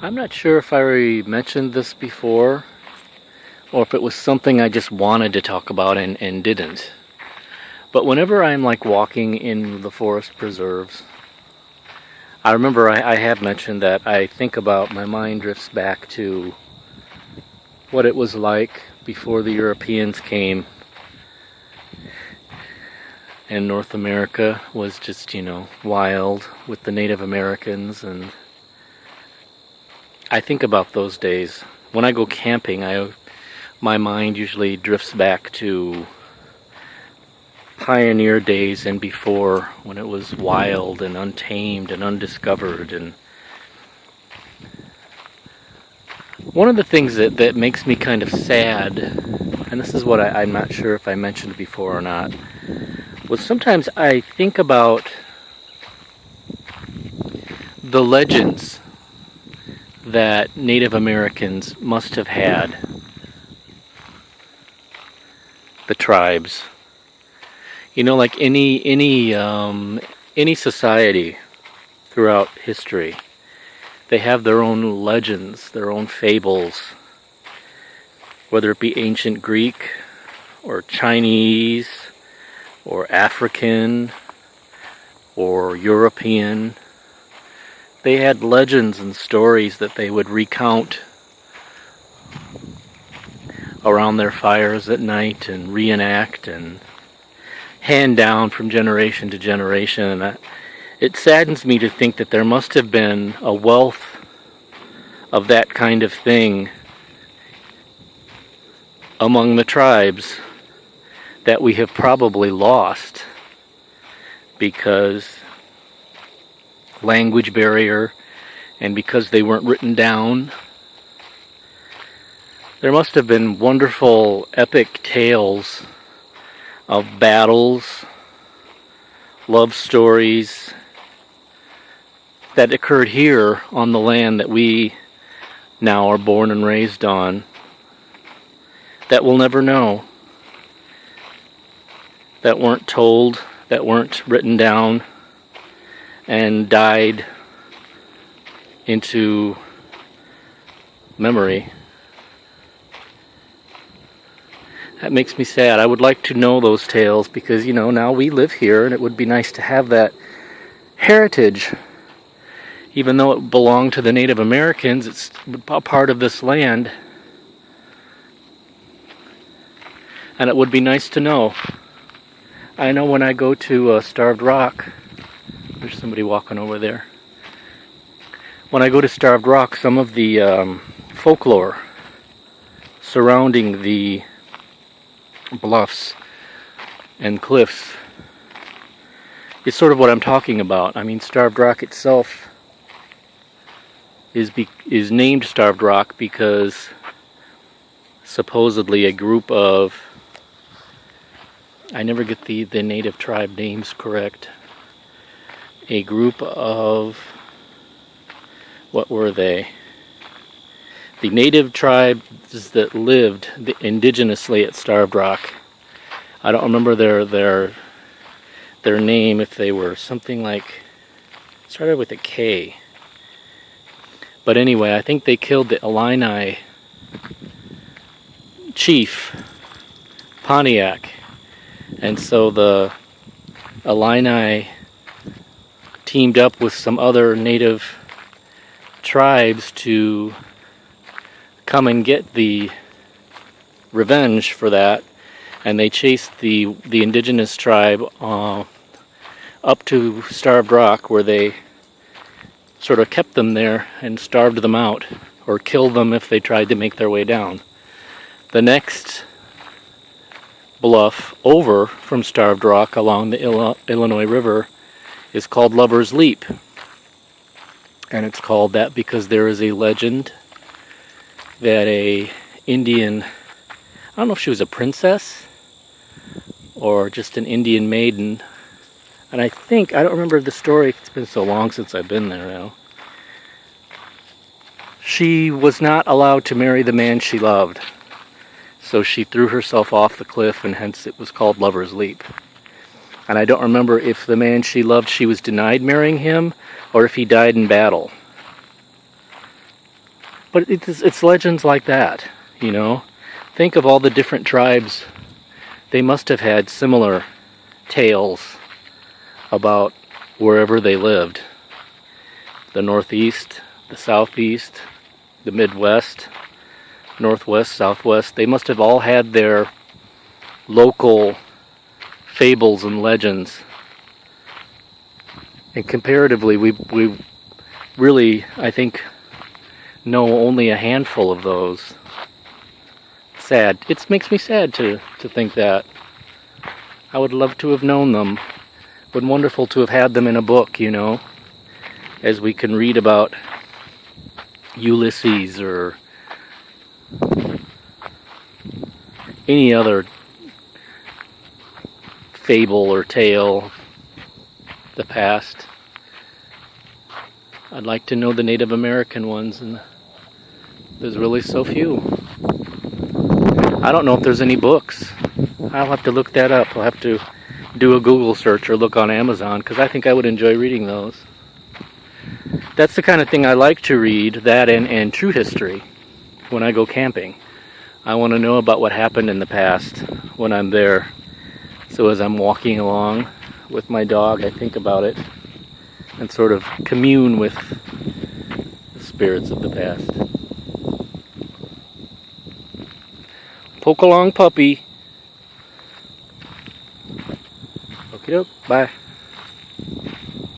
I'm not sure if I already mentioned this before, or if it was something I just wanted to talk about and didn't. But whenever I'm like walking in the forest preserves, I remember I have mentioned that I think about, my mind drifts back to what it was like before the Europeans came and North America was just, wild with the Native Americans. And I think about those days. When I go camping, my mind usually drifts back to pioneer days and before, when it was wild and untamed and undiscovered. And one of the things that makes me kind of sad, and this is what I'm not sure if I mentioned before or not, was sometimes I think about the legends that Native Americans must have had, the tribes. Like any society throughout history, they have their own legends, their own fables, whether it be ancient Greek or Chinese or African or European. They had legends and stories that they would recount around their fires at night and reenact and hand down from generation to generation. And it saddens me to think that there must have been a wealth of that kind of thing among the tribes that we have probably lost because language barrier and because they weren't written down. There must have been wonderful epic tales of battles, love stories that occurred here on the land that we now are born and raised on, that we'll never know, that weren't told, that weren't written down, and died into memory. That makes me sad. I would like to know those tales because, now we live here and it would be nice to have that heritage. Even though it belonged to the Native Americans, it's a part of this land. And it would be nice to know. I know when I go to Starved Rock, there's somebody walking over there. When I go to Starved Rock, some of the folklore surrounding the bluffs and cliffs is sort of what I'm talking about. I mean, Starved Rock itself is named Starved Rock because supposedly a group of, I never get the native tribe names correct, a group of, what were they? The native tribes that lived indigenously at Starved Rock. I don't remember their name, if they were something like, started with a K. But anyway, I think they killed the Illini chief, Pontiac. And so the Illini teamed up with some other native tribes to come and get the revenge for that, and they chased the indigenous tribe up to Starved Rock, where they sort of kept them there and starved them out, or killed them if they tried to make their way down. The next bluff over from Starved Rock along the Illinois River is called Lover's Leap, and it's called that because there is a legend that a Indian, I don't know if she was a princess or just an Indian maiden, and I don't remember the story, it's been so long since I've been there now. She was not allowed to marry the man she loved, so she threw herself off the cliff, and hence it was called Lover's Leap. And I don't remember if the man she loved, she was denied marrying him, or if he died in battle. But it's legends like that, you know. Think of all the different tribes. They must have had similar tales about wherever they lived. The Northeast, the Southeast, the Midwest, Northwest, Southwest. They must have all had their local fables and legends. And comparatively, we really, I think, know only a handful of those. Sad. It makes me sad to think that. I would love to have known them. But wonderful to have had them in a book, you know, as we can read about Ulysses or any other fable or tale of the past. I'd like to know the Native American ones, and there's really so few. I don't know if there's any books. I'll have to look that up. I'll have to do a Google search or look on Amazon, because I think I would enjoy reading those. That's the kind of thing I like to read, that and true history, when I go camping. I want to know about what happened in the past when I'm there. So as I'm walking along with my dog, I think about it and sort of commune with the spirits of the past. Poke along, puppy. Okie doke. Bye.